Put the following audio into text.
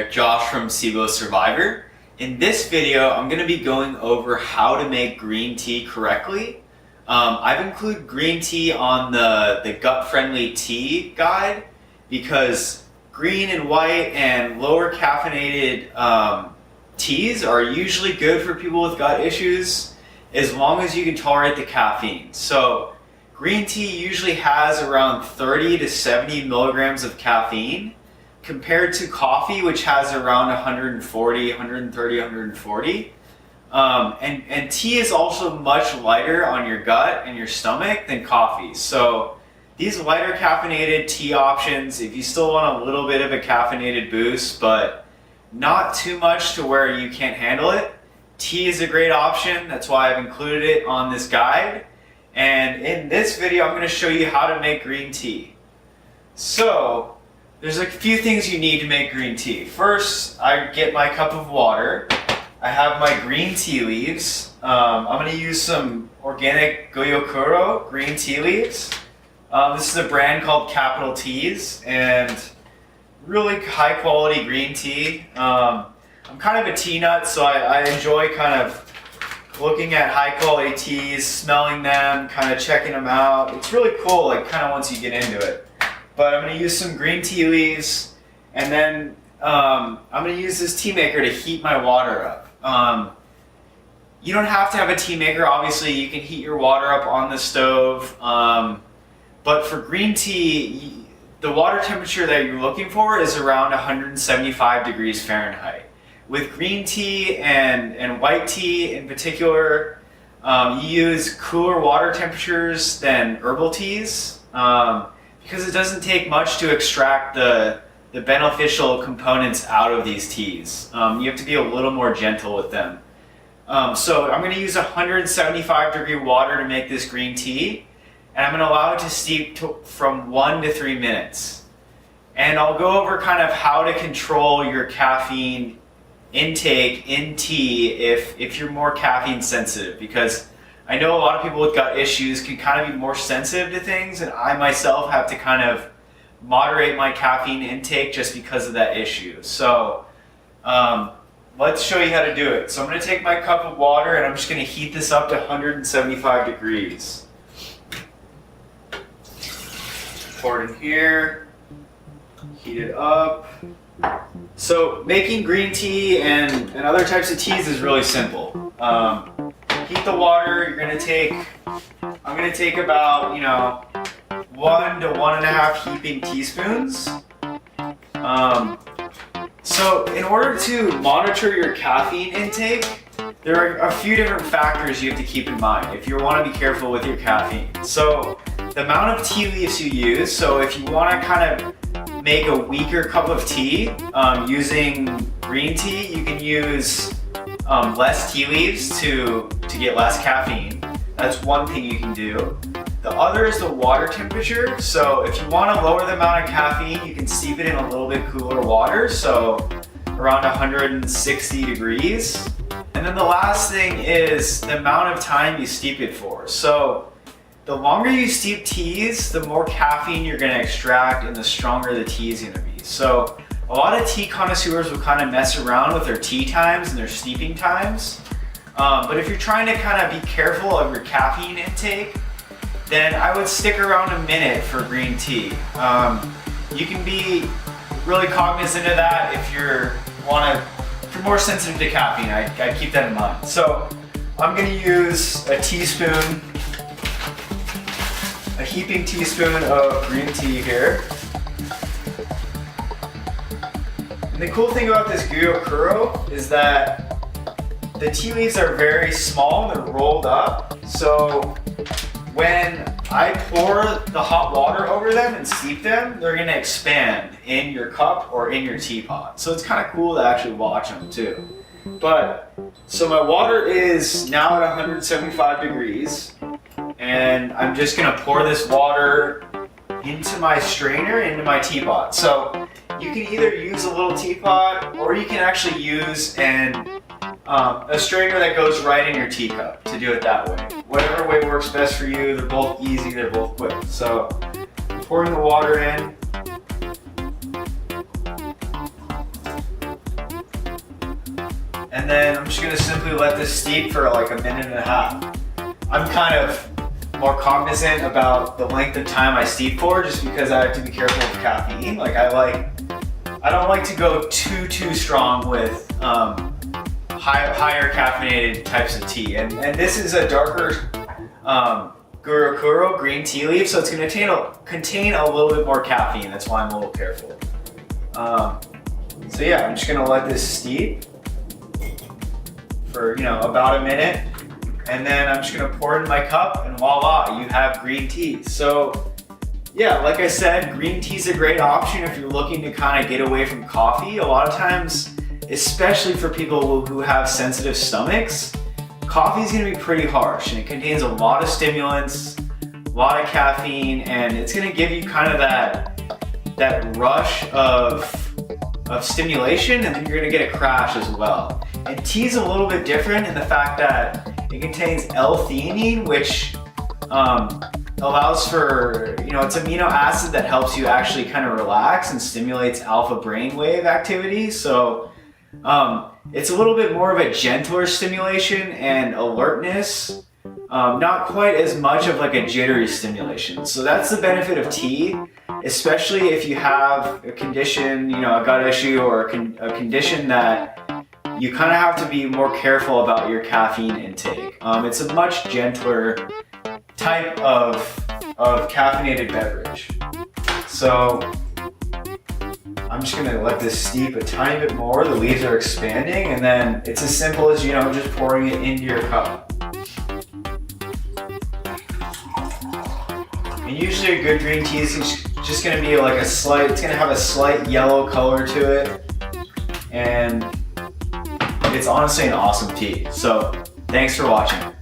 there, Josh from SIBO Survivor. In this video, I'm going to be going over how to make green tea correctly. I've included green tea on the gut-friendly tea guide because green and white and lower caffeinated teas are usually good for people with gut issues as long as you can tolerate the caffeine. So green tea usually has around 30 to 70 milligrams of caffeine compared to coffee, which has around 140, 130, 140. And tea is also much lighter on your gut and your stomach than coffee. So these lighter caffeinated tea options, if you still want a little bit of a caffeinated boost, but not too much to where you can't handle it, tea is a great option. That's why I've included it on this guide. And in this video, I'm going to show you how to make green tea. So there's a few things you need to make green tea. First, I get my cup of water. I have my green tea leaves. I'm going to use some organic Goyokuro green tea leaves. This is a brand called Capital Teas and really high quality green tea. I'm kind of a tea nut, so I enjoy kind of looking at high quality teas, smelling them, kind of checking them out. It's really cool, like kind of once you get into it. But I'm going to use some green tea leaves, and then I'm going to use this tea maker to heat my water up. You don't have to have a tea maker, obviously. You can heat your water up on the stove. But for green tea, the water temperature that you're looking for is around 175 degrees Fahrenheit. With green tea and white tea in particular, you use cooler water temperatures than herbal teas. Because it doesn't take much to extract the beneficial components out of these teas. You have to be a little more gentle with them. So I'm going to use 175 degree water to make this green tea, and I'm going to allow it to steep from 1 to 3 minutes. And I'll go over kind of how to control your caffeine intake in tea if you're more caffeine sensitive, because I know a lot of people with gut issues can kind of be more sensitive to things, and I myself have to kind of moderate my caffeine intake just because of that issue. So let's show you how to do it. So I'm going to take my cup of water and I'm just going to heat this up to 175 degrees. Pour it in here, heat it up. So making green tea and other types of teas is really simple. Heat the water. I'm going to take about, 1 to 1.5 heaping teaspoons. So in order to monitor your caffeine intake, there are a few different factors you have to keep in mind if you want to be careful with your caffeine. So the amount of tea leaves you use, so if you want to kind of make a weaker cup of tea using green tea, you can use less tea leaves to get less caffeine. That's one thing you can do. The other is the water temperature. So if you want to lower the amount of caffeine, you can steep it in a little bit cooler water, so around 160 degrees. And then the last thing is the amount of time you steep it for. So the longer you steep teas, the more caffeine you're going to extract and the stronger the tea is going to be. So a lot of tea connoisseurs will kind of mess around with their tea times and their steeping times. But if you're trying to kind of be careful of your caffeine intake, then I would stick around a minute for green tea. You can be really cognizant of that if you're more sensitive to caffeine. I keep that in mind. So I'm going to use a heaping teaspoon of green tea here. And the cool thing about this Gyokuro is that the tea leaves are very small, they're rolled up. So when I pour the hot water over them and steep them, they're going to expand in your cup or in your teapot. So it's kind of cool to actually watch them too. So my water is now at 175 degrees, and I'm just going to pour this water into my strainer, into my teapot. So you can either use a little teapot, or you can actually use a strainer that goes right in your teacup to do it that way. Whatever way works best for you. They're both easy, they're both quick. So pouring the water in. And then I'm just gonna simply let this steep for like a minute and a half. I'm kind of more cognizant about the length of time I steep for, just because I have to be careful with caffeine. Like I don't like to go too strong with higher caffeinated types of tea. And this is a darker Gurokuro green tea leaf, so it's going to contain a little bit more caffeine. That's why I'm a little careful. So yeah, I'm just going to let this steep for about a minute, and then I'm just going to pour it in my cup, and voila, you have green tea. So yeah, like I said, green tea is a great option if you're looking to kind of get away from coffee. A lot of times, especially for people who have sensitive stomachs, coffee is going to be pretty harsh, and it contains a lot of stimulants, a lot of caffeine, and it's going to give you kind of that rush of stimulation, and then you're going to get a crash as well. And tea is a little bit different in the fact that it contains L-theanine, which allows for, it's amino acid that helps you actually kind of relax and stimulates alpha brainwave activity. So it's a little bit more of a gentler stimulation and alertness, not quite as much of like a jittery stimulation. So that's the benefit of tea, especially if you have a condition, a gut issue or a condition that you kind of have to be more careful about your caffeine intake. It's a much gentler type of caffeinated beverage. So I'm just gonna let this steep a tiny bit more. The leaves are expanding, and then it's as simple as just pouring it into your cup. And usually a good green tea is just gonna be like it's gonna have a slight yellow color to it, and it's honestly an awesome tea. So thanks for watching.